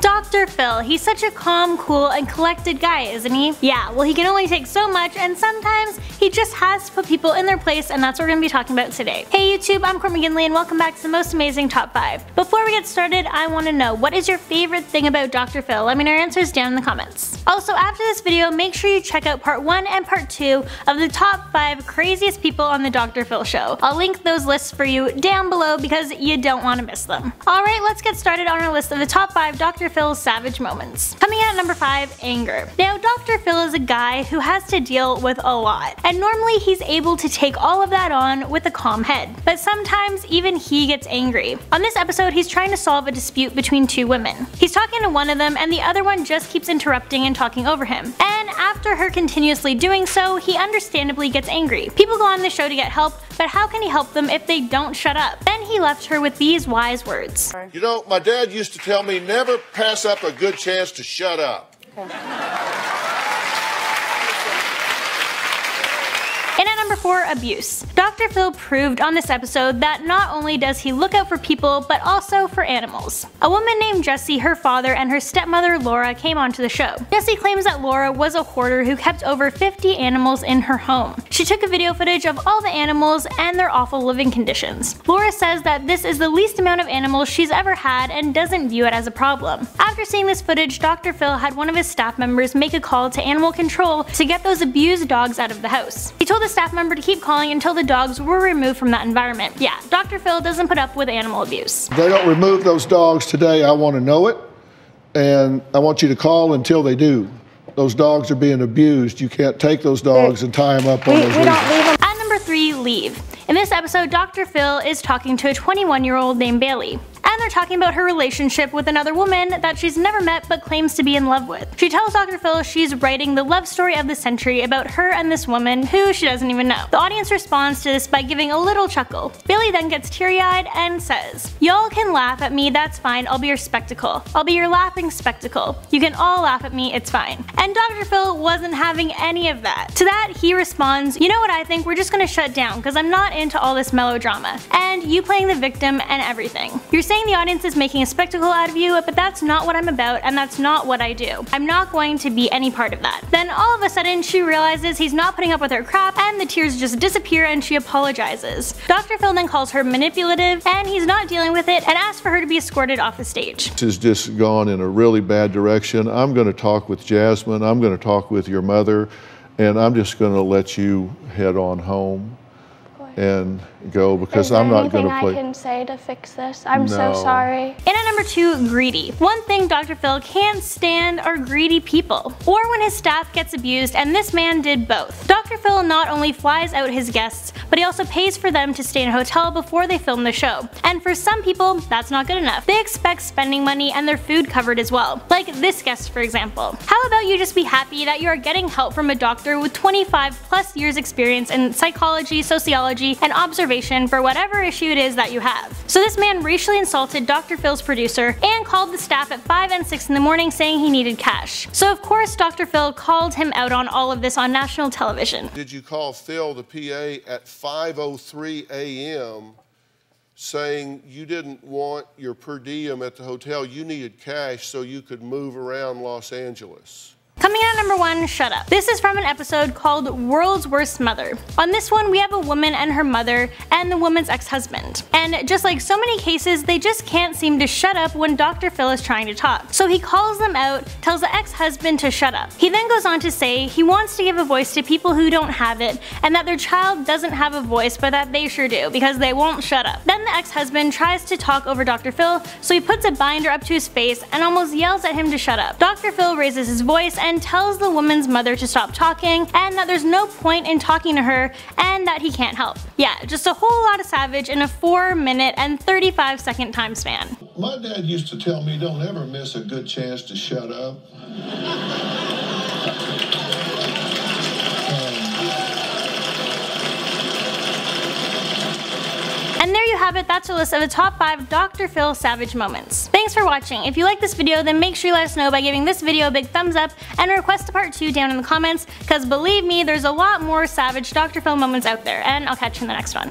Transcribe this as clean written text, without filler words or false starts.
Dr. Phil, he's such a calm, cool, and collected guy, isn't he? Yeah, well he can only take so much, and sometimes he just has to put people in their place, and that's what we're going to be talking about today. Hey YouTube, I'm Courtney McGinley, and welcome back to the most amazing top 5. Before we get started, I want to know, what is your favorite thing about Dr. Phil? Let me know your answers down in the comments. Also, after this video, make sure you check out part 1 and part 2 of the top 5 craziest people on the Dr. Phil show. I'll link those lists for you down below because you don't want to miss them. Alright, let's get started on our list of the top 5 Dr. Phil's savage moments. Coming in at number 5, anger. Now, Dr. Phil is a guy who has to deal with a lot, and normally he's able to take all of that on with a calm head. But sometimes even he gets angry. On this episode, he's trying to solve a dispute between two women. He's talking to one of them and the other one just keeps interrupting and talking over him. And after her continuously doing so, he understandably gets angry. People go on the show to get help, but how can he help them if they don't shut up? Then he left her with these wise words. You know, my dad used to tell me never pass up a good chance to shut up. And at number 4, abuse. Dr. Phil proved on this episode that not only does he look out for people, but also for animals. A woman named Jessie, her father, and her stepmother Laura came onto the show. Jessie claims that Laura was a hoarder who kept over 50 animals in her home. She took a video footage of all the animals and their awful living conditions. Laura says that this is the least amount of animals she's ever had and doesn't view it as a problem. After seeing this footage, Dr. Phil had one of his staff members make a call to animal control to get those abused dogs out of the house. He told the staff member to keep calling until the dogs were removed from that environment. Yeah, Dr. Phil doesn't put up with animal abuse. If they don't remove those dogs today, I want to know it, and I want you to call until they do. Those dogs are being abused. You can't take those dogs and tie them up on those leashes. At number 3, leave. In this episode, Dr. Phil is talking to a 21-year-old named Bailey. And they're talking about her relationship with another woman that she's never met but claims to be in love with. She tells Dr. Phil she's writing the love story of the century about her and this woman who she doesn't even know. The audience responds to this by giving a little chuckle. Bailey then gets teary-eyed and says, "Y'all can laugh at me, that's fine, I'll be your spectacle. I'll be your laughing spectacle. You can all laugh at me, it's fine." And Dr. Phil wasn't having any of that. To that, he responds, "You know what I think, we're just gonna shut down because I'm not into all this melodrama. And you playing the victim and everything. You're saying the audience is making a spectacle out of you, but that's not what I'm about and that's not what I do. I'm not going to be any part of that." Then all of a sudden she realizes he's not putting up with her crap and the tears just disappear and she apologizes. Dr. Phil then calls her manipulative and he's not dealing with it and asks for her to be escorted off the stage. This has just gone in a really bad direction. I'm going to talk with Jasmine, I'm going to talk with your mother, and I'm just going to let you head on home and go because I'm not going to play. Is there anything I can say to fix this? I'm so sorry. And at number 2, greedy. One thing Dr. Phil can't stand are greedy people, or when his staff gets abused, and this man did both. Dr. Phil not only flies out his guests, but he also pays for them to stay in a hotel before they film the show. And for some people, that's not good enough. They expect spending money and their food covered as well. Like this guest, for example. How about you just be happy that you are getting help from a doctor with 25+ years experience in psychology, sociology, and observation for whatever issue it is that you have. So this man racially insulted Dr. Phil's producer and called the staff at 5 and 6 in the morning saying he needed cash. So of course Dr. Phil called him out on all of this on national television. Did you call Phil, the PA, at 5:03 a.m. saying you didn't want your per diem at the hotel, you needed cash so you could move around Los Angeles? Coming in at number 1, shut up. This is from an episode called World's Worst Mother. On this one, we have a woman and her mother and the woman's ex-husband. And just like so many cases, they just can't seem to shut up when Dr. Phil is trying to talk. So he calls them out, tells the ex-husband to shut up. He then goes on to say he wants to give a voice to people who don't have it, and that their child doesn't have a voice, but that they sure do, because they won't shut up. Then the ex-husband tries to talk over Dr. Phil, so he puts a binder up to his face and almost yells at him to shut up. Dr. Phil raises his voice and tells the woman's mother to stop talking and that there's no point in talking to her and that he can't help. Yeah, just a whole lot of savage in a 4-minute and 35-second time span. My dad used to tell me don't ever miss a good chance to shut up. And there you have it, that's a list of the top 5 Dr. Phil savage moments. Thanks for watching. If you like this video, then make sure you let us know by giving this video a big thumbs up and request a part 2 down in the comments, because believe me, there's a lot more savage Dr. Phil moments out there, and I'll catch you in the next one.